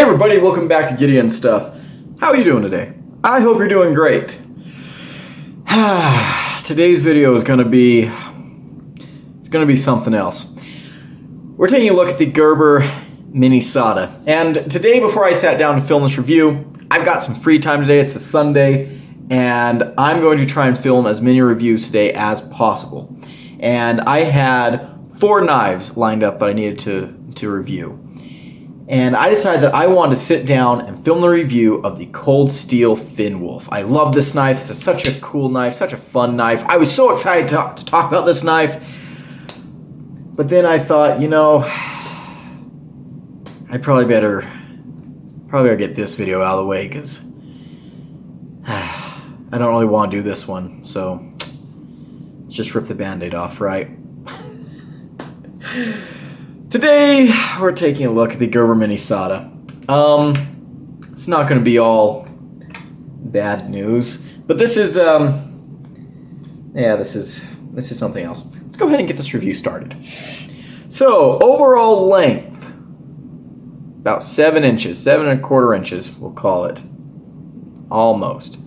Hey everybody, welcome back to Gideon Stuff. How are you doing today? I hope you're doing great. Today's video is gonna be something else. We're taking a look at the Gerber Minisada. And today, before I sat down to film this review, I've got some free time today. It's a Sunday, and I'm going to try and film as many reviews today as possible. And I had 4 knives lined up that I needed to review. And I decided that I wanted to sit down and film the review of the Cold Steel Fin Wolf. I love this knife. This is such a cool knife, such a fun knife. I was so excited to talk about this knife. But then I thought, you know, I probably better get this video out of the way because I don't really want to do this one. So let's just rip the Band-Aid off, right? Today, we're taking a look at the Gerber Minisada. It's not going to be all bad news, but this is, this is something else. Let's go ahead and get this review started. So, overall length, about 7 inches, 7¼ inches, we'll call it, almost,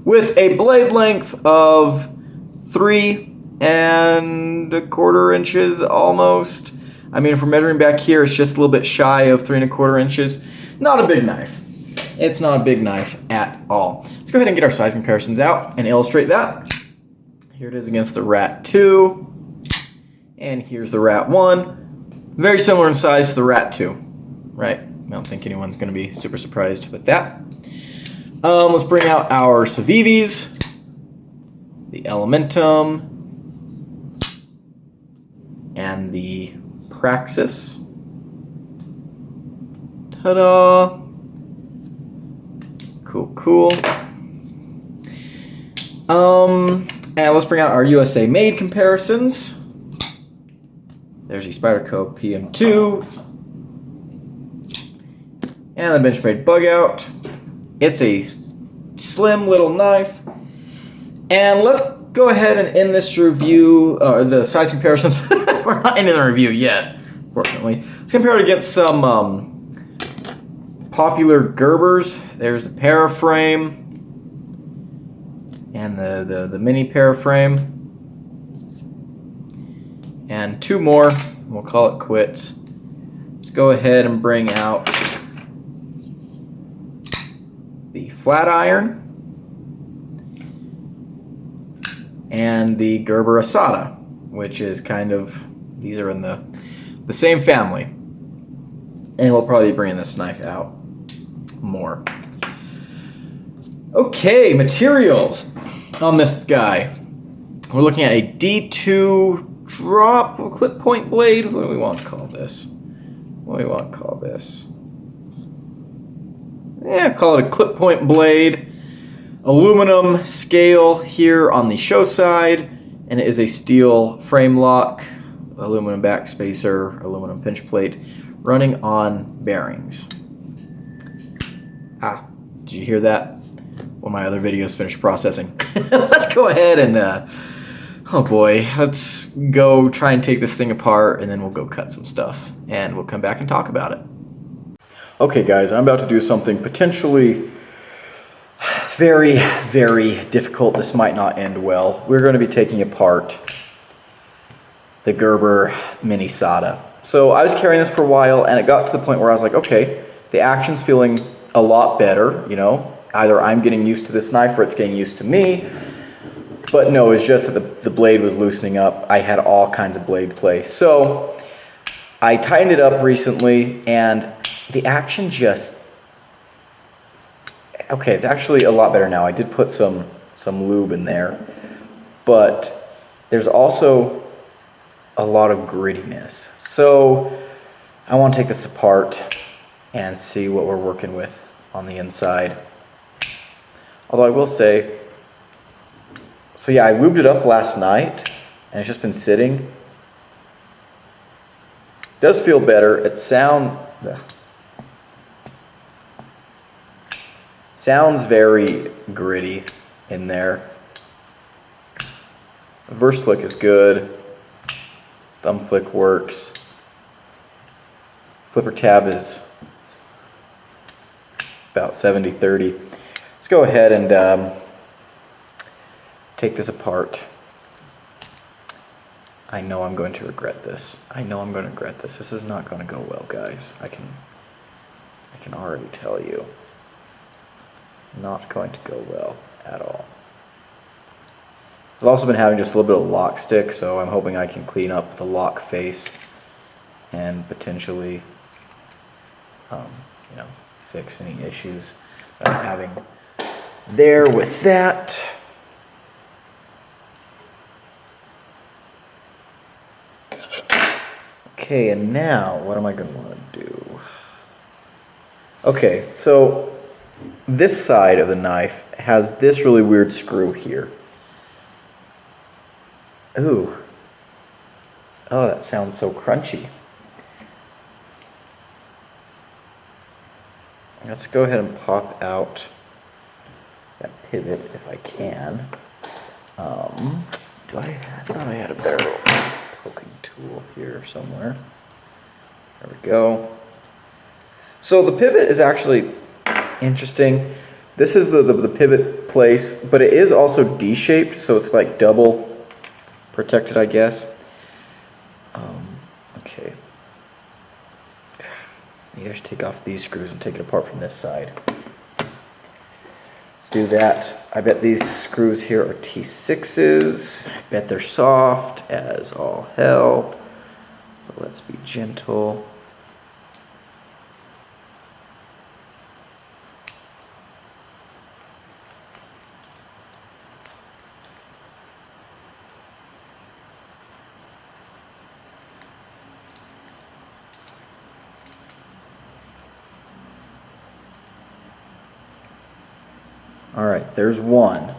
with a blade length of 3¼ inches, almost. I mean, if we're measuring back here, it's just a little bit shy of 3¼ inches. Not a big knife. It's not a big knife at all. Let's go ahead and get our size comparisons out and illustrate that. Here it is against the Rat 2. And here's the Rat 1. Very similar in size to the Rat 2. Right? I don't think anyone's going to be super surprised with that. Let's bring out our Civivis, the Elementum, and the Praxis. Ta-da! Cool. And let's bring out our USA made comparisons. There's the Spyderco PM2 and the Benchmade Bug Out. It's a slim little knife. And let's go ahead and end this review, the size comparisons. We're not ending the review yet, fortunately. Let's compare it against some popular Gerbers. There's the Paraframe and the mini Paraframe. And 2 more, we'll call it quits. Let's go ahead and bring out the Flatiron and the Gerber Asada, which is kind of, these are in the same family. And we'll probably be bringing this knife out more. Okay, materials on this guy. We're looking at a D2 drop clip point blade. What do we want to call this? Yeah, call it a clip point blade. Aluminum scale here on the show side, and it is a steel frame lock, aluminum back spacer, aluminum pinch plate, running on bearings. Did you hear that? One of my other videos finished processing. Let's go ahead and, oh boy, let's go try and take this thing apart, and then we'll go cut some stuff, and we'll come back and talk about it. Okay guys, I'm about to do something potentially very, very difficult. This might not end well. We're going to be taking apart the Gerber Minisada. So I was carrying this for a while, and it got to the point where I was like, okay, the action's feeling a lot better, you know. Either I'm getting used to this knife or it's getting used to me. But no, it's just that the blade was loosening up. I had all kinds of blade play. So I tightened it up recently, and the action just... Okay, it's actually a lot better now. I did put some lube in there, but there's also a lot of grittiness. So I want to take this apart and see what we're working with on the inside. Although I will say, so yeah, I lubed it up last night, and it's just been sitting. It does feel better. It sounds very gritty in there. Reverse flick is good. Thumb flick works. Flipper tab is about 70-30. Let's go ahead and take this apart. I know I'm going to regret this. I know I'm going to regret this. This is not going to go well, guys. I can already tell you. Not going to go well at all. I've also been having just a little bit of lock stick, so I'm hoping I can clean up the lock face and potentially, you know, fix any issues that I'm having there with that. Okay, and now what am I going to want to do? Okay, so this side of the knife has this really weird screw here. Ooh. Oh, that sounds so crunchy. Let's go ahead and pop out that pivot if I can. I thought I had a better poking tool here somewhere. There we go. So the pivot is actually interesting. This is the pivot place, but it is also D-shaped, so it's like double protected, I guess. Okay. Maybe I should take off these screws and take it apart from this side. Let's do that. I bet these screws here are T6s. I bet they're soft as all hell. But let's be gentle. All right, there's one.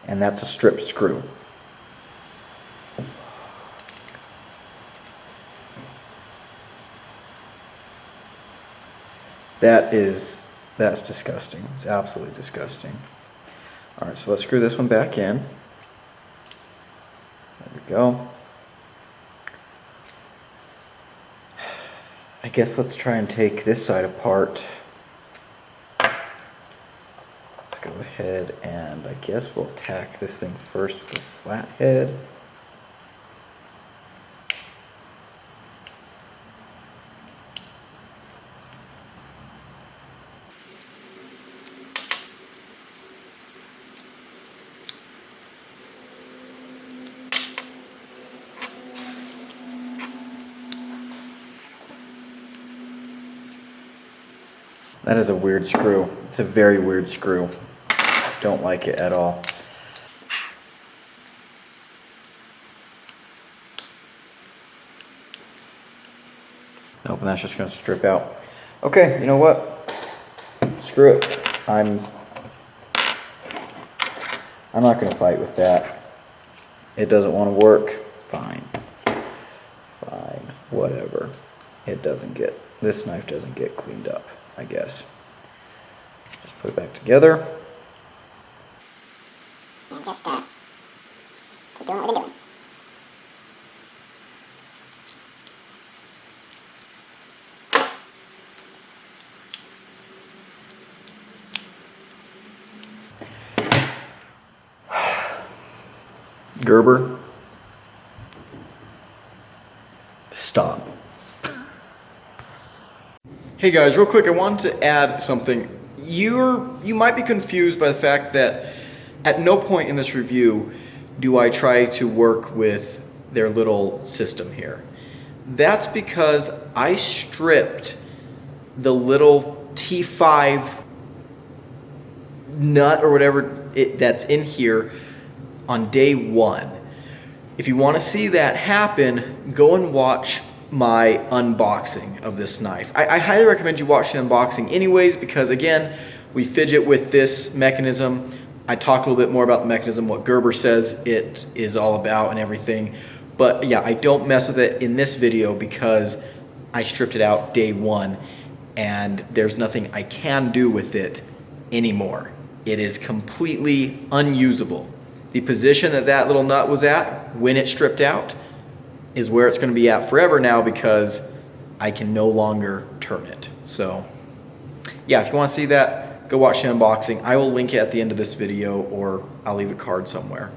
And that's a strip screw. That's disgusting. It's absolutely disgusting. All right, so let's screw this one back in. There we go. I guess let's try and take this side apart. Let's go ahead and I guess we'll tack this thing first with a flat head. That is a weird screw. It's a very weird screw. Don't like it at all. Nope, and that's just gonna strip out. Okay, you know what? Screw it. I'm not gonna fight with that. It doesn't want to work. Fine. Fine. Whatever. This knife doesn't get cleaned up, I guess. Just put it back together. And just keep doing what we've been doing. Gerber, stop. Hey guys, real quick, I wanted to add something. You might be confused by the fact that at no point in this review do I try to work with their little system here. That's because I stripped the little T5 nut or whatever that's in here on day one. If you want to see that happen, go and watch my unboxing of this knife. I highly recommend you watch the unboxing anyways, because again, we fidget with this mechanism. I talk a little bit more about the mechanism, what Gerber says it is all about and everything. But yeah, I don't mess with it in this video because I stripped it out day one and there's nothing I can do with it anymore. It is completely unusable. the position that that little nut was at when it stripped out is where it's going to be at forever now, because I can no longer turn it. So yeah, if you want to see that, go watch the unboxing. I will link it at the end of this video, or I'll leave a card somewhere.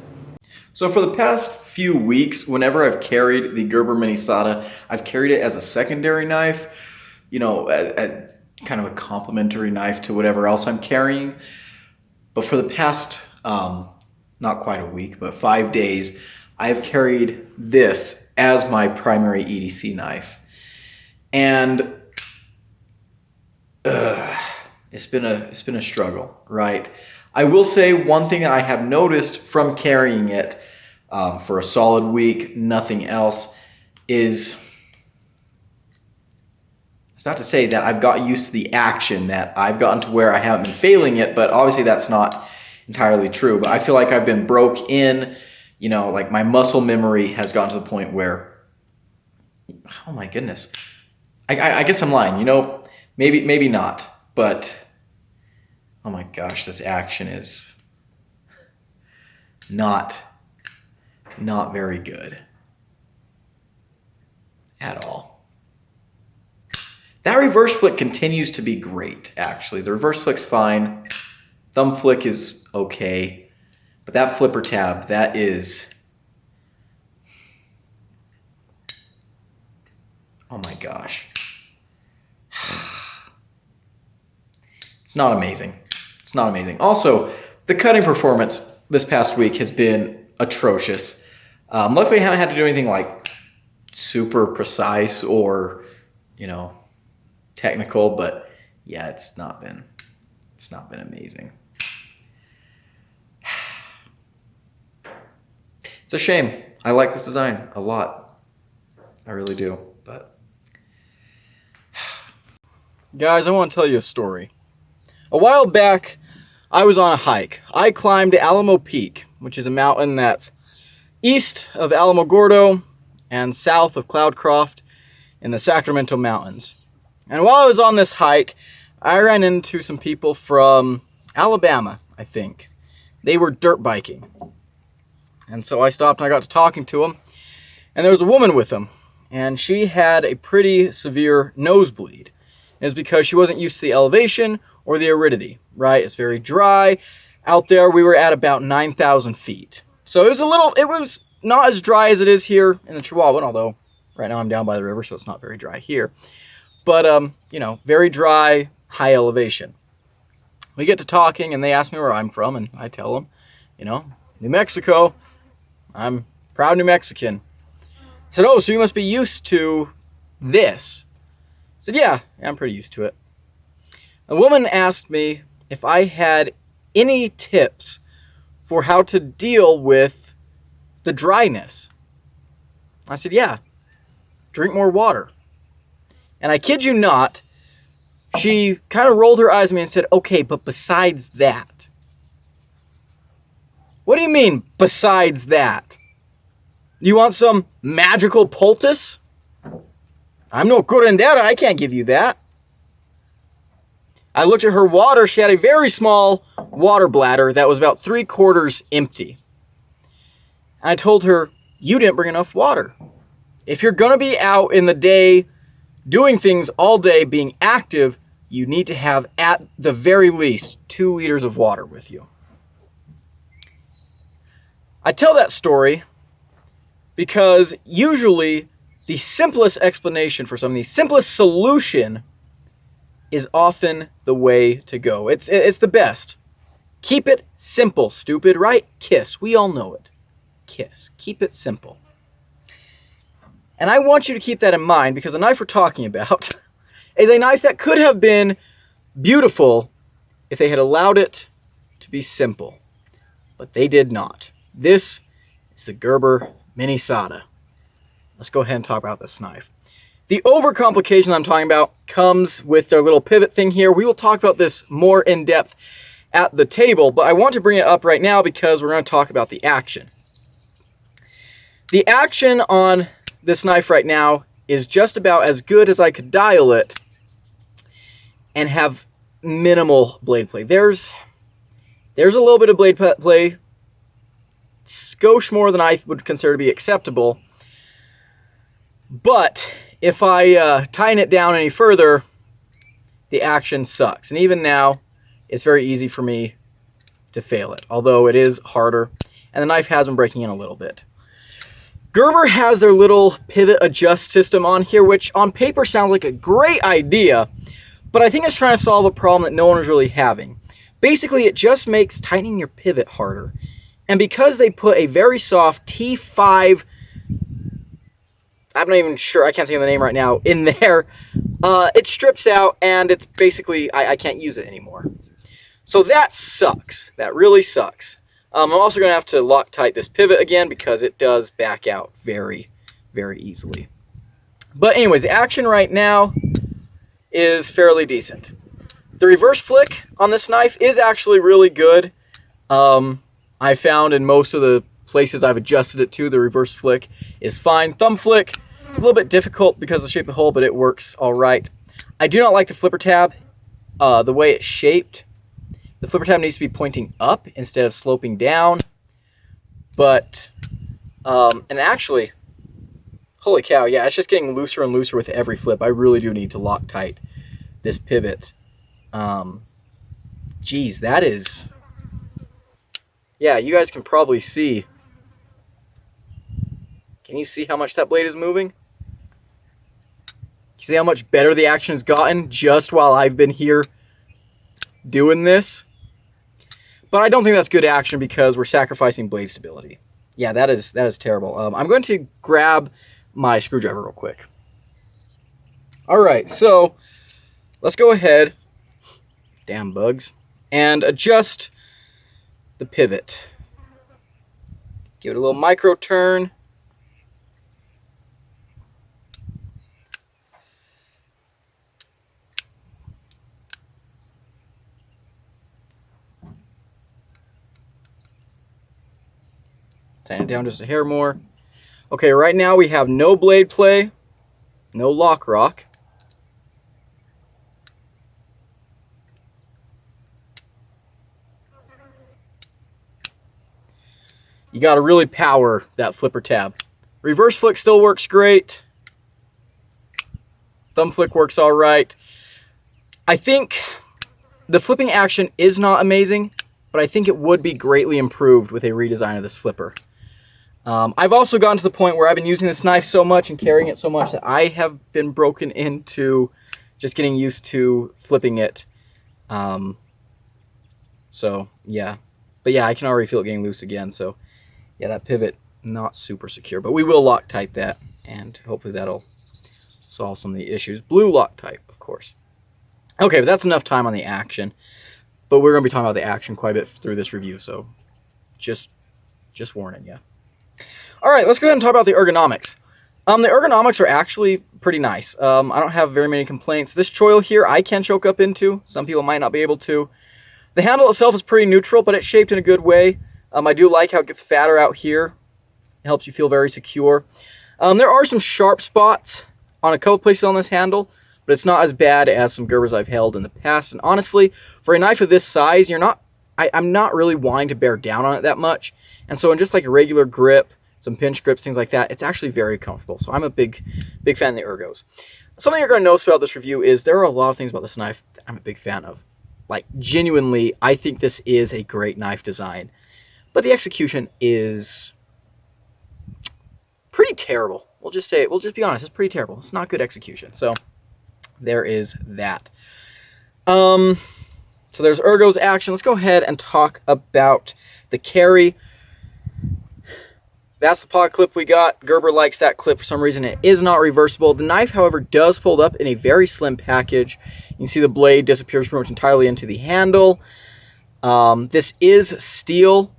So for the past few weeks, whenever I've carried the Gerber Minisada, I've carried it as a secondary knife, you know, kind of a complementary knife to whatever else I'm carrying. But for the past, not quite a week, but 5 days, I've carried this as my primary EDC knife. And it's been a struggle, right? I will say one thing that I have noticed from carrying it for a solid week, nothing else, is I was about to say that I've got used to the action, that I've gotten to where I haven't been failing it, but obviously that's not entirely true. But I feel like I've been broke in, you know, like my muscle memory has gotten to the point where, oh my goodness, I guess I'm lying, you know, maybe not, but oh my gosh, this action is not very good at all. That reverse flick continues to be great, actually. The reverse flick's fine. Thumb flick is okay. But that flipper tab, that is... oh my gosh. It's not amazing. It's not amazing. Also, the cutting performance this past week has been atrocious. Luckily, I haven't had to do anything like super precise or, you know, technical, but yeah, it's not been amazing. It's a shame. I like this design a lot. I really do, but guys, I want to tell you a story. A while back, I was on a hike. I climbed Alamo Peak, which is a mountain that's east of Alamogordo and south of Cloudcroft in the Sacramento Mountains. And while I was on this hike, I ran into some people from Alabama, I think. They were dirt biking. And so I stopped and I got to talking to them. And there was a woman with them. And she had a pretty severe nosebleed. It was because she wasn't used to the elevation or the aridity, right? It's very dry. Out there, we were at about 9,000 feet. So it was not as dry as it is here in the Chihuahuan, although right now I'm down by the river, so it's not very dry here. But, you know, very dry, high elevation. We get to talking, and they ask me where I'm from, and I tell them, you know, New Mexico. I'm proud New Mexican. I said, oh, so you must be used to this. I said, yeah, I'm pretty used to it. A woman asked me if I had any tips for how to deal with the dryness. I said, yeah, drink more water. And I kid you not, she kind of rolled her eyes at me and said, okay, but besides that. What do you mean, besides that? You want some magical poultice? I'm no curandera, I can't give you that. I looked at her water. She had a very small water bladder that was about 3/4 empty. And I told her, you didn't bring enough water. If you're going to be out in the day doing things all day, being active, you need to have at the very least 2 liters of water with you. I tell that story because usually the simplest explanation for something, the simplest solution is often the way to go. It's the best. Keep it simple, stupid, right? KISS. We all know it. KISS. Keep it simple. And I want you to keep that in mind, because the knife we're talking about is a knife that could have been beautiful if they had allowed it to be simple. But they did not. This is the Gerber Minisada. Let's go ahead and talk about this knife. The overcomplication I'm talking about comes with their little pivot thing here. We will talk about this more in depth at the table, but I want to bring it up right now because we're going to talk about the action. The action on this knife right now is just about as good as I could dial it and have minimal blade play. There's a little bit of blade play skosh more than I would consider to be acceptable. But if I tighten it down any further, the action sucks. And even now, it's very easy for me to fail it, although it is harder. And the knife has been breaking in a little bit. Gerber has their little pivot adjust system on here, which on paper sounds like a great idea, but I think it's trying to solve a problem that no one is really having. Basically, it just makes tightening your pivot harder. And because they put a very soft T5, I'm not even sure, I can't think of the name right now, in there, it strips out and it's basically, I can't use it anymore. So that sucks. That really sucks. I'm also going to have to Loctite this pivot again because it does back out very, very easily. But anyways, the action right now is fairly decent. The reverse flick on this knife is actually really good. I found in most of the places I've adjusted it to, the reverse flick is fine. Thumb flick is a little bit difficult because of the shape of the hole, but it works all right. I do not like the flipper tab, the way it's shaped. The flipper tab needs to be pointing up instead of sloping down. But, and actually, holy cow, yeah, it's just getting looser and looser with every flip. I really do need to Loctite this pivot. Geez, that is, yeah, you guys can probably see. Can you see how much that blade is moving? You see how much better the action has gotten just while I've been here doing this? But I don't think that's good action because we're sacrificing blade stability. Yeah, that is terrible. I'm going to grab my screwdriver real quick. All right, so let's go ahead, damn bugs, and adjust the pivot. Give it a little micro turn. Tighten it down just a hair more. Okay, right now we have no blade play, no lock rock. You got to really power that flipper tab. Reverse flick still works great. Thumb flick works all right. I think the flipping action is not amazing, but I think it would be greatly improved with a redesign of this flipper. I've also gotten to the point where I've been using this knife so much and carrying it so much that I have been broken into just getting used to flipping it. So, yeah. But yeah, I can already feel it getting loose again. So, yeah, that pivot, not super secure. But we will Loctite that, and hopefully that'll solve some of the issues. Blue Loctite, of course. Okay, but that's enough time on the action. But we're going to be talking about the action quite a bit through this review, so just warning you. All right, let's go ahead and talk about the ergonomics. The ergonomics are actually pretty nice. I don't have very many complaints. This choil here I can choke up into. Some people might not be able to. The handle itself is pretty neutral, but it's shaped in a good way. I do like how it gets fatter out here. It helps you feel very secure. There are some sharp spots on a couple places on this handle, but it's not as bad as some Gerbers I've held in the past. And honestly, for a knife of this size, I'm not really wanting to bear down on it that much. And so in just like a regular grip, some pinch grips, things like that, it's actually very comfortable. So I'm a big fan of the ergos. Something you're going to notice throughout this review is there are a lot of things about this knife that I'm a big fan of. Like, genuinely, I think this is a great knife design. But the execution is pretty terrible. We'll just be honest, it's pretty terrible. It's not good execution. So there is that. So there's ergos action. Let's go ahead and talk about the carry. That's the pod clip we got. Gerber likes that clip for some reason. It is not reversible. The knife, however, does fold up in a very slim package. You can see the blade disappears pretty much entirely into the handle. This is steel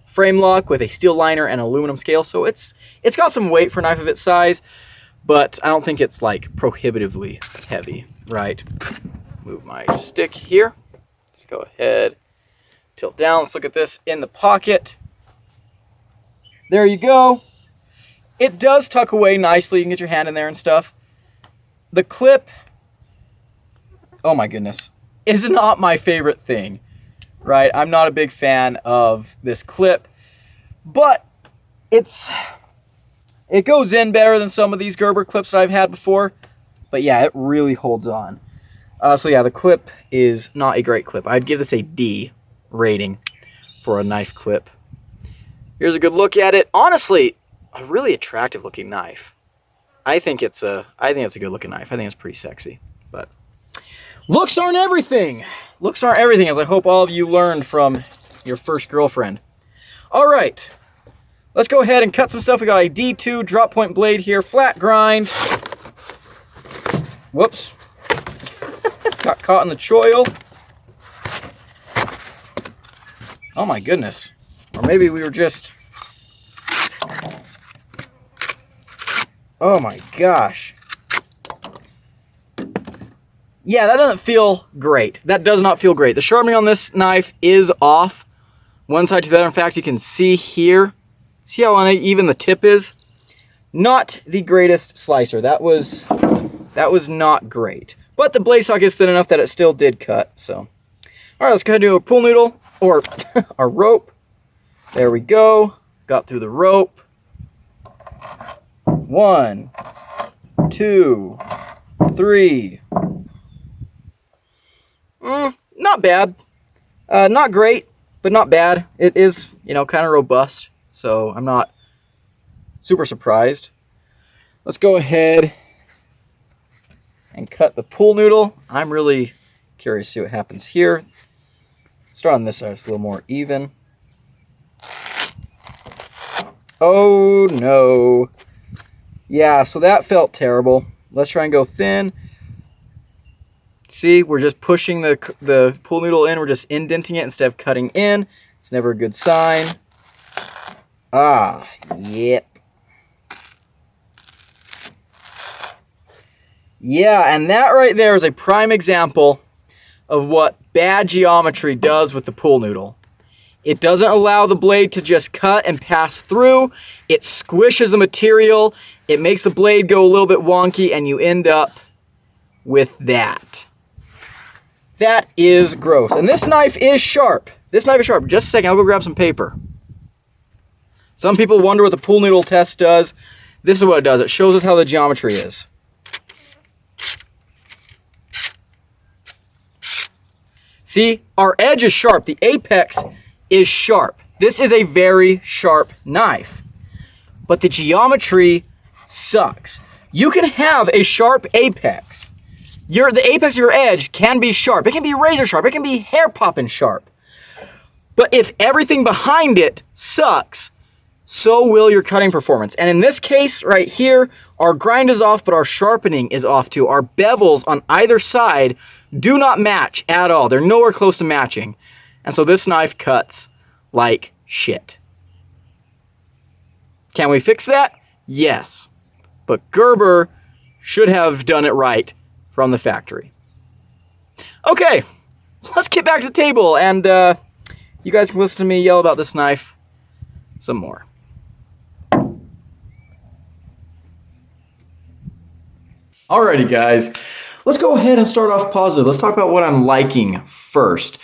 frame lock with a steel liner and aluminum scale, so it's got some weight for a knife of its size, but I don't think it's like prohibitively heavy, right? Move my stick here. Let's go ahead, tilt down. Let's look at this in the pocket. There you go. It does tuck away nicely. You can get your hand in there and stuff. The clip, oh my goodness, is not my favorite thing, right? I'm not a big fan of this clip, but it goes in better than some of these Gerber clips that I've had before. But yeah, it really holds on. So yeah, the clip is not a great clip. I'd give this a D rating for a knife clip. Here's a good look at it. Honestly, a really attractive looking knife. I think it's a good looking knife. I think it's pretty sexy. But looks aren't everything. Looks aren't everything, as I hope all of you learned from your first girlfriend. All right, let's go ahead and cut some stuff. We got a D2 drop point blade here, flat grind. Whoops. Got caught in the choil. Oh my goodness. Or maybe we were just... Oh my gosh. Yeah, that doesn't feel great. That does not feel great. The sharpening on this knife is off one side to the other. In fact, you can see here. See how uneven the tip is? Not the greatest slicer. That was not great. But the blade stock is thin enough that it still did cut. So, all right, let's go ahead and do a pull noodle or a rope. There we go. Got through the rope. 1, 2, 3. Not bad. Not great, but not bad. It is, kind of robust. So I'm not super surprised. Let's go ahead and cut the pull noodle. I'm really curious to see what happens here. Start on this side, it's a little more even. Oh no. Yeah, so that felt terrible. Let's try and go thin. See, we're just pushing the pull noodle in. We're just indenting it instead of cutting in. It's never a good sign. Ah, yep. Yeah, and that right there is a prime example of what bad geometry does with the pull noodle. It doesn't allow the blade to just cut and pass through. It squishes the material. It makes the blade go a little bit wonky, and you end up with that. That is gross. And this knife is sharp. Just a second, I'll go grab some paper. Some people wonder what the pull noodle test does. This is what it does. It shows us how the geometry is. See, our edge is sharp. The apex is sharp. This is a very sharp knife. But the geometry sucks. You can have a sharp apex. The apex of your edge can be sharp. It can be razor sharp. It can be hair popping sharp. But if everything behind it sucks, so will your cutting performance. And in this case right here, our grind is off, but our sharpening is off too. Our bevels on either side do not match at all. They're nowhere close to matching. And so this knife cuts like shit. Can we fix that? Yes. But Gerber should have done it right from the factory. Okay, let's get back to the table, and you guys can listen to me yell about this knife some more. Alrighty guys, let's go ahead and start off positive. Let's talk about what I'm liking first.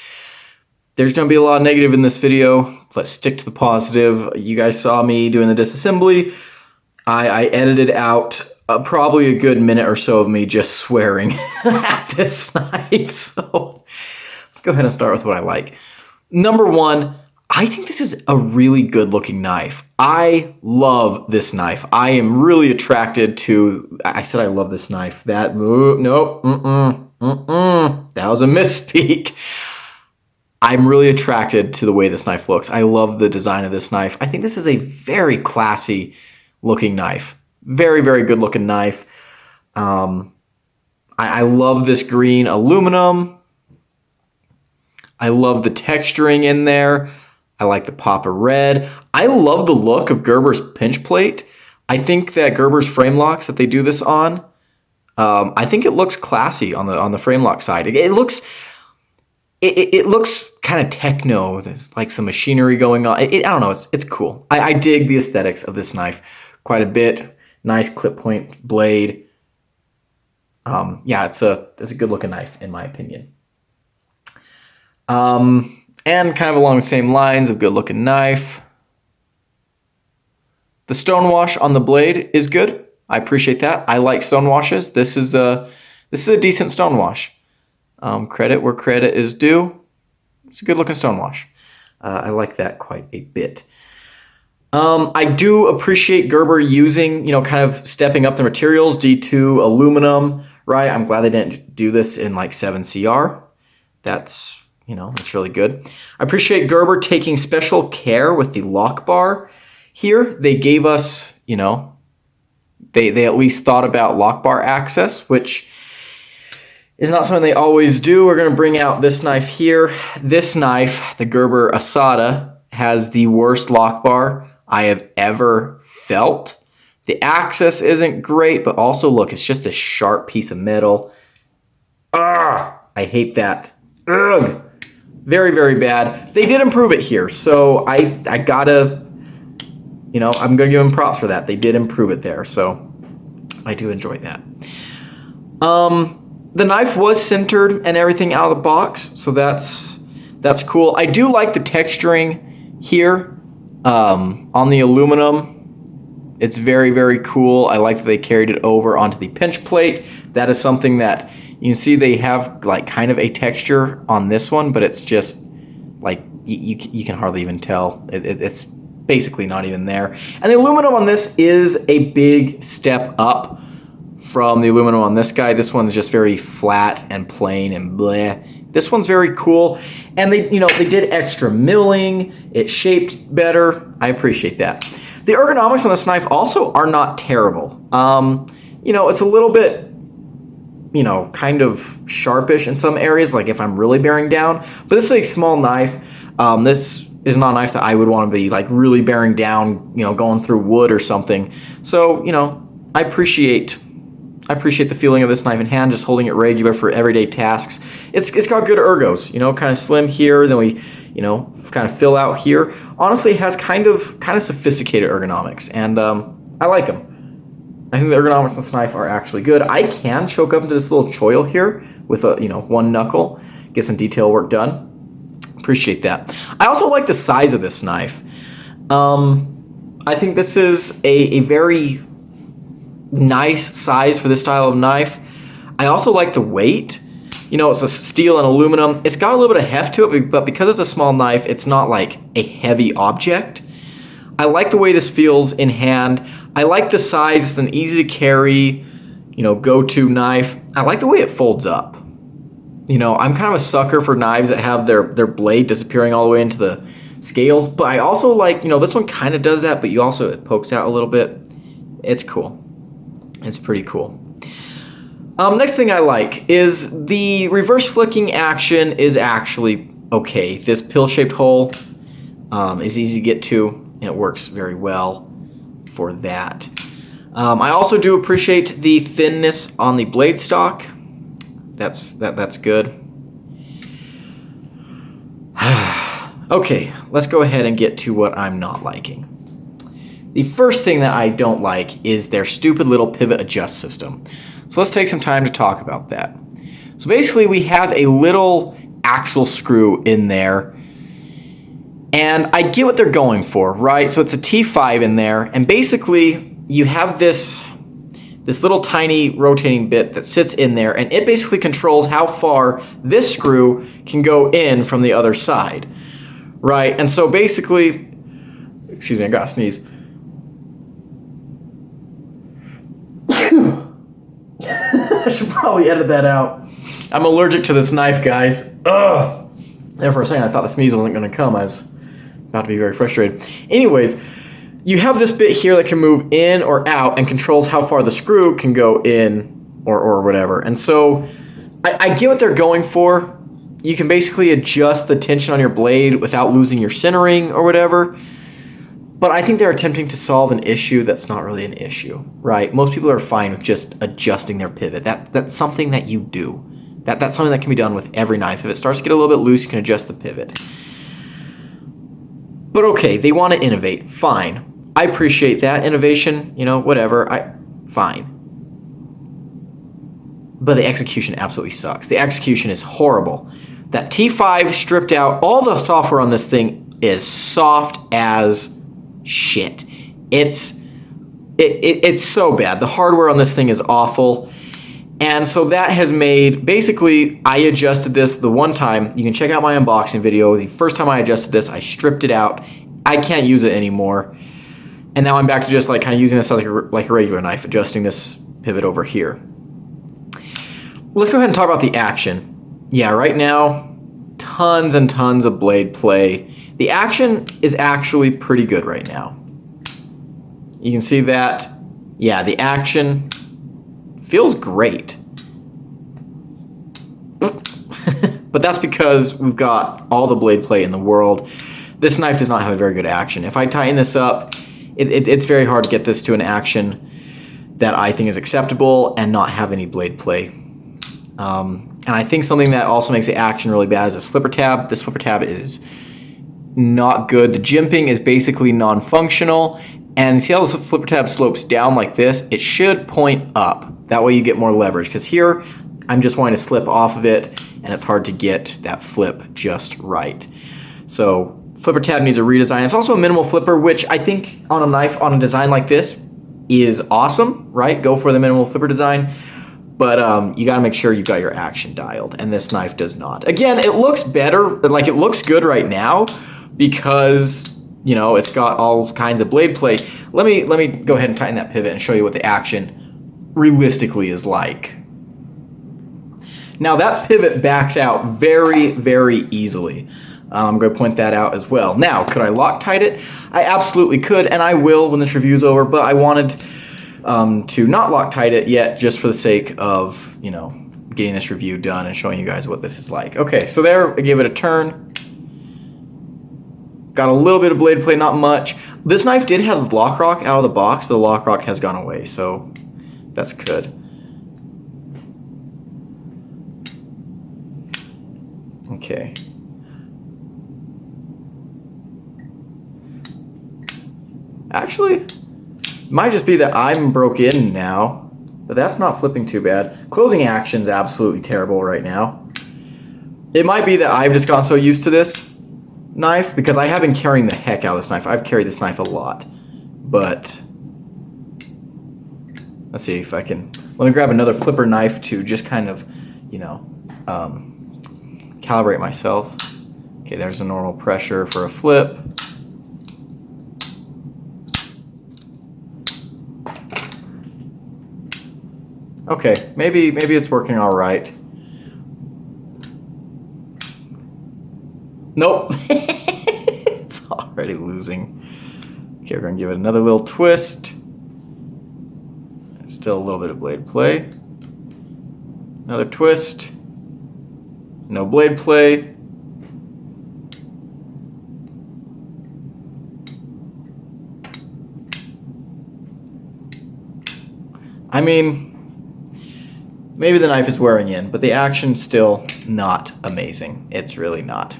There's going to be a lot of negative in this video. Let's stick to the positive. You guys saw me doing the disassembly. I edited out probably a good minute or so of me just swearing at this knife. So let's go ahead and start with what I like. Number one, I think this is a really good looking knife. I love this knife. I am really attracted to, I said I love this knife. That, nope, that was a misspeak. I'm really attracted to the way this knife looks. I love the design of this knife. I think this is a very classy looking knife. Very, very good looking knife. I love this green aluminum. I love the texturing in there. I like the pop of red. I love the look of Gerber's pinch plate. I think that Gerber's frame locks that they do this on, I think it looks classy on the frame lock side. It looks kind of techno. There's like some machinery going on. I don't know. It's cool. I dig the aesthetics of this knife quite a bit. Nice clip point blade. Yeah, it's a good looking knife in my opinion. And kind of along the same lines of good looking knife. The stone wash on the blade is good. I appreciate that. I like stone washes. This is a decent stone wash. Credit where credit is due. It's a good looking stone wash. I like that quite a bit. I do appreciate Gerber using, kind of stepping up the materials, D2 aluminum, right? I'm glad they didn't do this in like 7CR. That's really good. I appreciate Gerber taking special care with the lock bar here. They gave us, they at least thought about lock bar access, which is not something they always do. We're going to bring out this knife here. This knife, the Gerber Asada, has the worst lock bar I have ever felt. The access isn't great, but also look, it's just a sharp piece of metal. I hate that. Ugh. Very, very bad. They did improve it here, so I gotta, I'm gonna give them props for that. They did improve it there, so I do enjoy that. The knife was centered and everything out of the box, so that's cool. I do like the texturing here. On the aluminum, it's very, very cool. I like that they carried it over onto the pinch plate. That is something that you can see they have like kind of a texture on this one, but it's just like you can hardly even tell. It's basically not even there. And the aluminum on this is a big step up from the aluminum on this guy. This one's just very flat and plain and bleh. This one's very cool, and they did extra milling. It shaped better. I appreciate that. The ergonomics on this knife also are not terrible. It's a little bit, kind of sharpish in some areas, like if I'm really bearing down. But this is a small knife. This is not a knife that I would want to be like really bearing down, going through wood or something. So, I appreciate the feeling of this knife in hand, just holding it regular for everyday tasks. It's got good ergos, kind of slim here, then we, kind of fill out here. Honestly, it has kind of sophisticated ergonomics, and I like them. I think the ergonomics on this knife are actually good. I can choke up into this little choil here with a, one knuckle, get some detail work done. Appreciate that. I also like the size of this knife. I think this is a very nice size for this style of knife. I also like the weight. It's a steel and aluminum. It's got a little bit of heft to it, but because it's a small knife, it's not like a heavy object. I like the way this feels in hand. I like the size. It's an easy to carry, go-to knife. I like the way it folds up. I'm kind of a sucker for knives that have their blade disappearing all the way into the scales, but I also like, this one kind of does that, but it pokes out a little bit. It's cool. It's pretty cool. Next thing I like is the reverse flicking action is actually okay. This pill-shaped hole is easy to get to, and it works very well for that. I also do appreciate the thinness on the blade stock. That's good. Okay, let's go ahead and get to what I'm not liking. The first thing that I don't like is their stupid little pivot adjust system. So let's take some time to talk about that. So basically we have a little axle screw in there, and I get what they're going for, right? So it's a T5 in there, and basically you have this little tiny rotating bit that sits in there, and it basically controls how far this screw can go in from the other side, right? And so basically, excuse me, I gotta sneeze. I should probably edit that out. I'm allergic to this knife, guys. Ugh. There for a second, I thought the sneeze wasn't going to come. I was about to be very frustrated. Anyways, you have this bit here that can move in or out and controls how far the screw can go in or whatever. And so I get what they're going for. You can basically adjust the tension on your blade without losing your centering or whatever. But I think they're attempting to solve an issue that's not really an issue, right? Most people are fine with just adjusting their pivot. That's something that you do. That's something that can be done with every knife. If it starts to get a little bit loose, you can adjust the pivot. But okay, they want to innovate. Fine. I appreciate that. Innovation, whatever. Fine. But the execution absolutely sucks. The execution is horrible. That T5 stripped out, all the software on this thing is soft as shit. It's so bad. The hardware on this thing is awful. And so that has made, basically, I adjusted this the one time. You can check out my unboxing video. The first time I adjusted this, I stripped it out. I can't use it anymore. And now I'm back to just like kind of using this as like a regular knife, adjusting this pivot over here. Let's go ahead and talk about the action. Yeah, right now, tons and tons of blade play. The action is actually pretty good right now. You can see that. Yeah, the action feels great. But that's because we've got all the blade play in the world. This knife does not have a very good action. If I tighten this up, it's very hard to get this to an action that I think is acceptable and not have any blade play. And I think something that also makes the action really bad is this flipper tab. This flipper tab is not good. The jimping is basically non-functional. And see how the flipper tab slopes down like this? It should point up. That way you get more leverage. Because here, I'm just wanting to slip off of it, and it's hard to get that flip just right. So flipper tab needs a redesign. It's also a minimal flipper, which I think on a knife, on a design like this, is awesome, right? Go for the minimal flipper design. But you gotta make sure you've got your action dialed, and this knife does not. Again, it looks better, like it looks good right now because, you know, it's got all kinds of blade play. Let me go ahead and tighten that pivot and show you what the action realistically is like. Now that pivot backs out very, very easily. I'm going to point that out as well. Now, could I Loctite it? I absolutely could, and I will when this review's over, but I wanted to not Loctite it yet just for the sake of, you know, getting this review done and showing you guys what this is like. Okay, so there, I gave it a turn. Got a little bit of blade play, not much. This knife did have lock rock out of the box, but the lock rock has gone away, so that's good. Okay. Actually, it might just be that I'm broke in now, but that's not flipping too bad. Closing action's absolutely terrible right now. It might be that I've just gotten so used to this knife because I have been carrying the heck out of this knife. I've carried this knife a lot, but let's see if I can, let me grab another flipper knife to just kind of, you know, calibrate myself. Okay, there's a normal pressure for a flip. Okay, maybe it's working all right. Nope. It's already losing. Okay, we're gonna give it another little twist. Still a little bit of blade play. Another twist. No blade play. I mean, maybe the knife is wearing in, but the action's still not amazing. It's really not.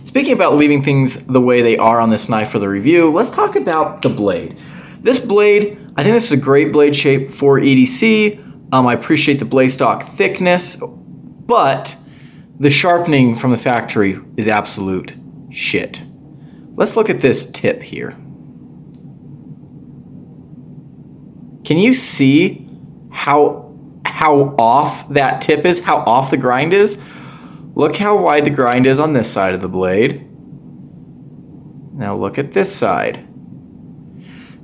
Speaking about leaving things the way they are on this knife for the review, let's talk about the blade. This blade, I think this is a great blade shape for EDC. I appreciate the blade stock thickness, but the sharpening from the factory is absolute shit. Let's look at this tip here. Can you see how off that tip is, how off the grind is? Look how wide the grind is on this side of the blade. Now look at this side.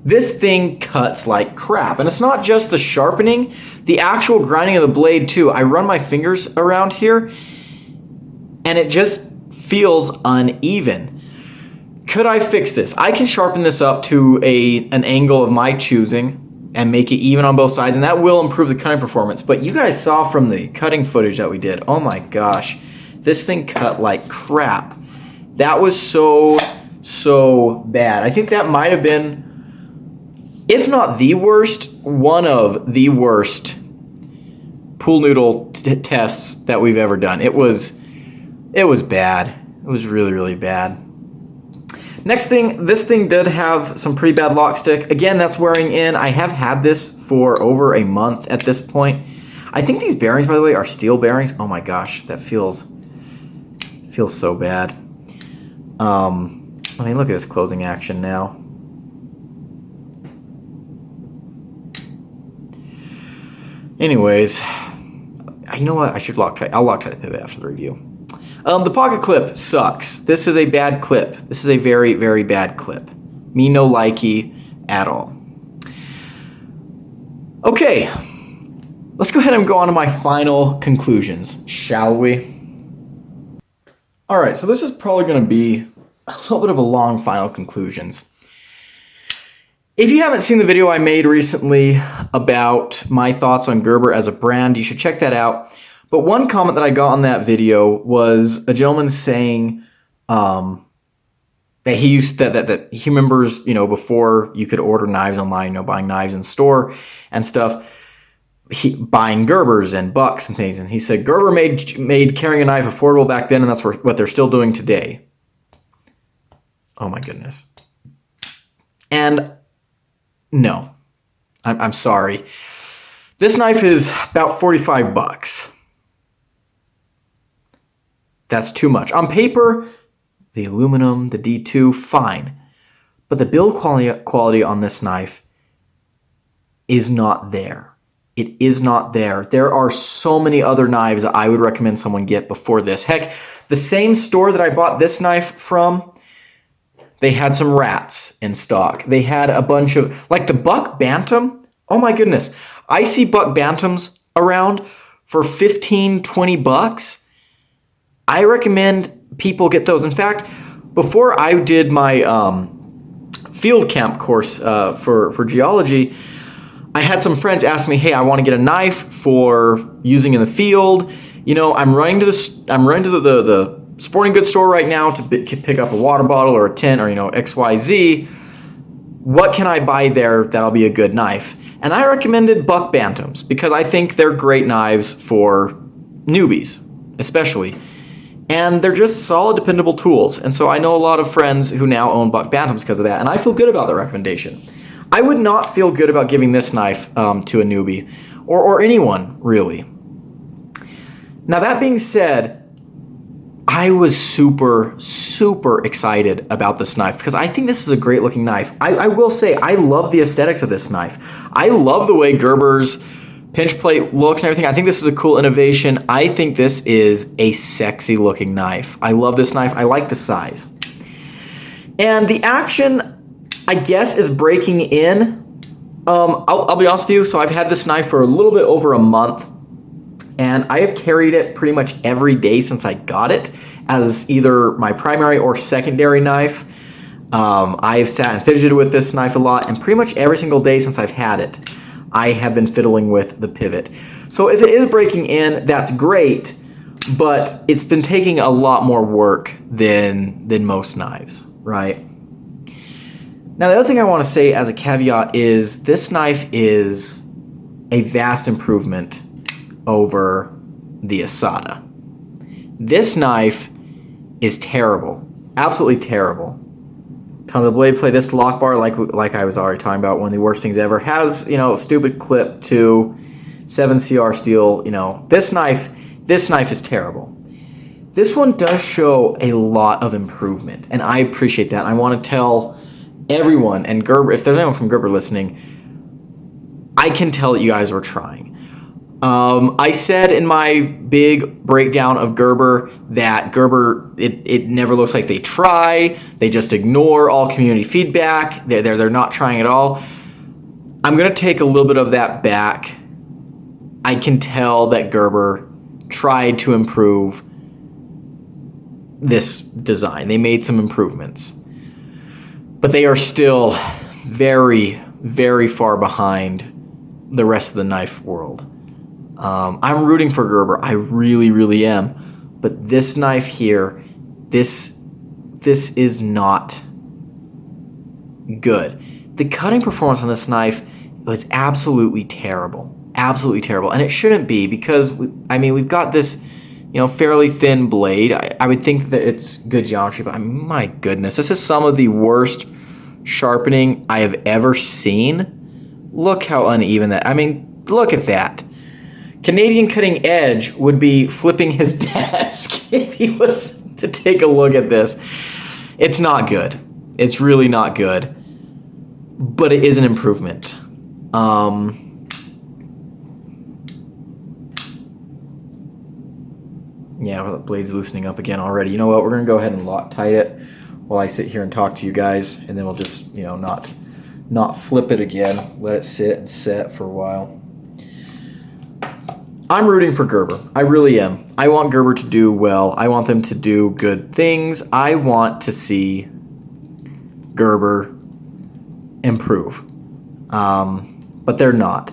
This thing cuts like crap, and it's not just the sharpening, the actual grinding of the blade too. I run my fingers around here, and it just feels uneven. Could I fix this? I can sharpen this up to an angle of my choosing and make it even on both sides, and that will improve the cutting performance. But you guys saw from the cutting footage that we did, oh my gosh, this thing cut like crap. That was so bad. I think that might have been, if not the worst, one of the worst pool noodle tests that we've ever done. It was bad. It was really, really bad. Next thing, this thing did have some pretty bad lock stick. Again, that's wearing in. I have had this for over a month at this point. I think these bearings, by the way, are steel bearings. Oh my gosh, that feels so bad. Let me look at this closing action now. Anyways, you know what? I should Loctite. I'll Loctite the pivot after the review. The pocket clip sucks. This is a bad clip. This is a very, very bad clip. Me no likey at all. Okay, let's go ahead and go on to my final conclusions, shall we? All right, so this is probably going to be a little bit of a long final conclusions. If you haven't seen the video I made recently about my thoughts on Gerber as a brand, you should check that out. But one comment that I got on that video was a gentleman saying that that he remembers, before you could order knives online, buying knives in store and stuff, buying Gerbers and Bucks and things. And he said Gerber made carrying a knife affordable back then, and that's what they're still doing today. Oh my goodness. And no, I'm sorry. This knife is about $45. That's too much. On paper, the aluminum, the D2, fine. But the build quality on this knife is not there. It is not there. There are so many other knives that I would recommend someone get before this. Heck, the same store that I bought this knife from, they had some rats in stock. They had a bunch of, like the Buck Bantam. Oh my goodness. I see Buck Bantams around for $15-20. I recommend people get those. In fact, before I did my field camp course for geology, I had some friends ask me, hey, I want to get a knife for using in the field. I'm running to the sporting goods store right now to pick up a water bottle or a tent or, XYZ. What can I buy there that'll be a good knife? And I recommended Buck Bantams because I think they're great knives for newbies, especially. And they're just solid, dependable tools. And so I know a lot of friends who now own Buck Bantams because of that, and I feel good about the recommendation. I would not feel good about giving this knife to a newbie or anyone, really. Now, that being said, I was super, super excited about this knife because I think this is a great looking knife. I will say I love the aesthetics of this knife. I love the way Gerber's pinch plate looks and everything. I think this is a cool innovation. I think this is a sexy looking knife. I love this knife. I like the size. And the action, I guess, is breaking in. I'll be honest with you. So I've had this knife for a little bit over a month. And I have carried it pretty much every day since I got it as either my primary or secondary knife. I've sat and fidgeted with this knife a lot, and pretty much every single day since I've had it, I have been fiddling with the pivot. So if it is breaking in, that's great, but it's been taking a lot more work than most knives, right? Now, the other thing I want to say as a caveat is this knife is a vast improvement over the Asada. This knife is terrible, absolutely terrible. Tons of blade play. This lock bar, like I was already talking about, one of the worst things ever. Has stupid clip to 7CR steel. This knife is terrible. This one does show a lot of improvement, and I appreciate that. I want to tell everyone, and Gerber, if there's anyone from Gerber listening, I can tell that you guys were trying. I said in my big breakdown of Gerber that Gerber, it never looks like they try. They just ignore all community feedback. They're not trying at all. I'm going to take a little bit of that back. I can tell that Gerber tried to improve this design. They made some improvements. But they are still very, very far behind the rest of the knife world. I'm rooting for Gerber. I really, really am. But this knife here, this is not good. The cutting performance on this knife was absolutely terrible. Absolutely terrible. And it shouldn't be because, we've got this, fairly thin blade. I would think that it's good geometry, but my goodness, this is some of the worst sharpening I have ever seen. Look how uneven that, look at that. Canadian Cutting Edge would be flipping his desk if he was to take a look at this. It's not good. It's really not good. But it is an improvement. Yeah, well, the blade's loosening up again already. You know what? We're going to go ahead and Loctite it while I sit here and talk to you guys, and then we'll just, you know, not flip it again. Let it sit and set for a while. I'm rooting for Gerber. I really am. I want Gerber to do well. I want them to do good things. I want to see Gerber improve. But they're not.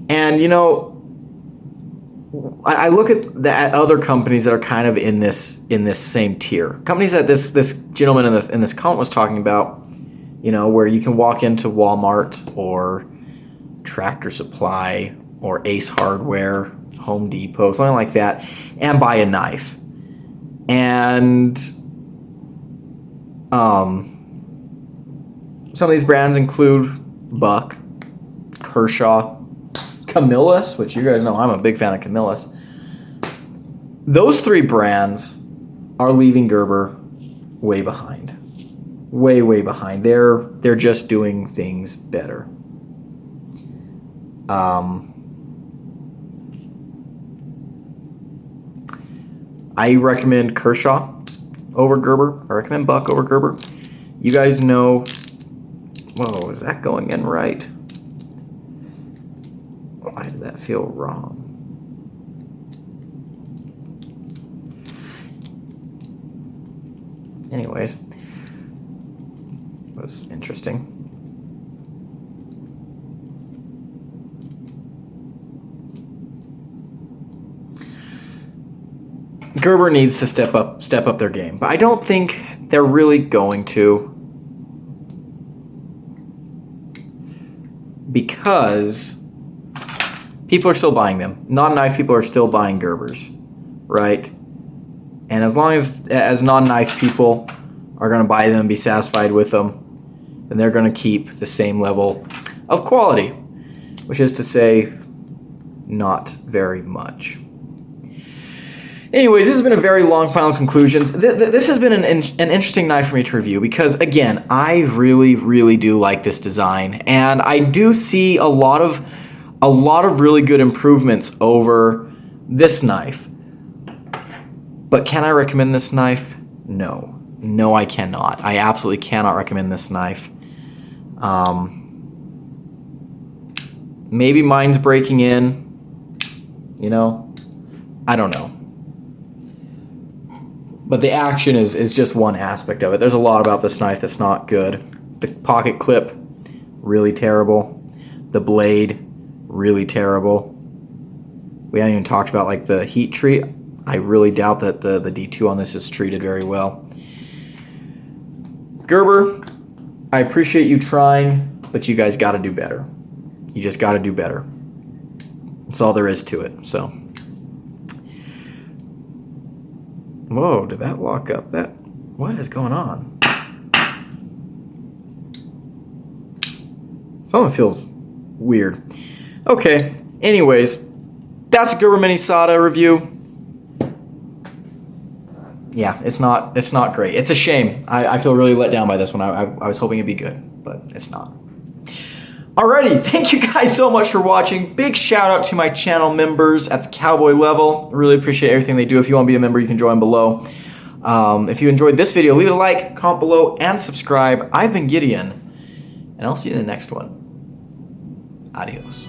And, you know, I look at other companies that are kind of in this same tier. Companies that this gentleman in this comment was talking about, you know, where you can walk into Walmart or Tractor Supply or Ace Hardware, Home Depot, something like that, and buy a knife. And some of these brands include Buck, Kershaw, Camillus, which you guys know I'm a big fan of Camillus. Those three brands are leaving Gerber way behind. Way behind. They're just doing things better. I recommend Kershaw over Gerber. I recommend Buck over Gerber. You guys know... Whoa, is that going in right? Why did that feel wrong? Anyways, it was interesting. Gerber needs to step up their game, but I don't think they're really going to, because people are still buying them. Non-knife people are still buying Gerbers, right? And as long as non-knife people are going to buy them and be satisfied with them, then they're going to keep the same level of quality, which is to say, not very much. Anyways, this has been a very long final conclusions. This has been an interesting knife for me to review because, again, I really do like this design, and I do see a lot of really good improvements over this knife. But can I recommend this knife? No. No, I cannot. I absolutely cannot recommend this knife. Maybe mine's breaking in. You know? I don't know. But the action is just one aspect of it. There's a lot about this knife that's not good. The pocket clip, really terrible. The blade, really terrible. We haven't even talked about like the heat treat. I really doubt that the D2 on this is treated very well. Gerber, I appreciate you trying, but you guys got to do better. You just got to do better. That's all there is to it. So, whoa, did that lock up? What is going on? Something feels weird. Okay, anyways, that's a Gerber Minisada review. Yeah, it's not great. It's a shame. I feel really let down by this one. I was hoping it'd be good, but it's not. Alrighty, thank you guys so much for watching. Big shout out to my channel members at the cowboy level. I really appreciate everything they do. If you want to be a member, you can join below. If you enjoyed this video, leave it a like, comment below, and subscribe. I've been Gideon, and I'll see you in the next one. Adios.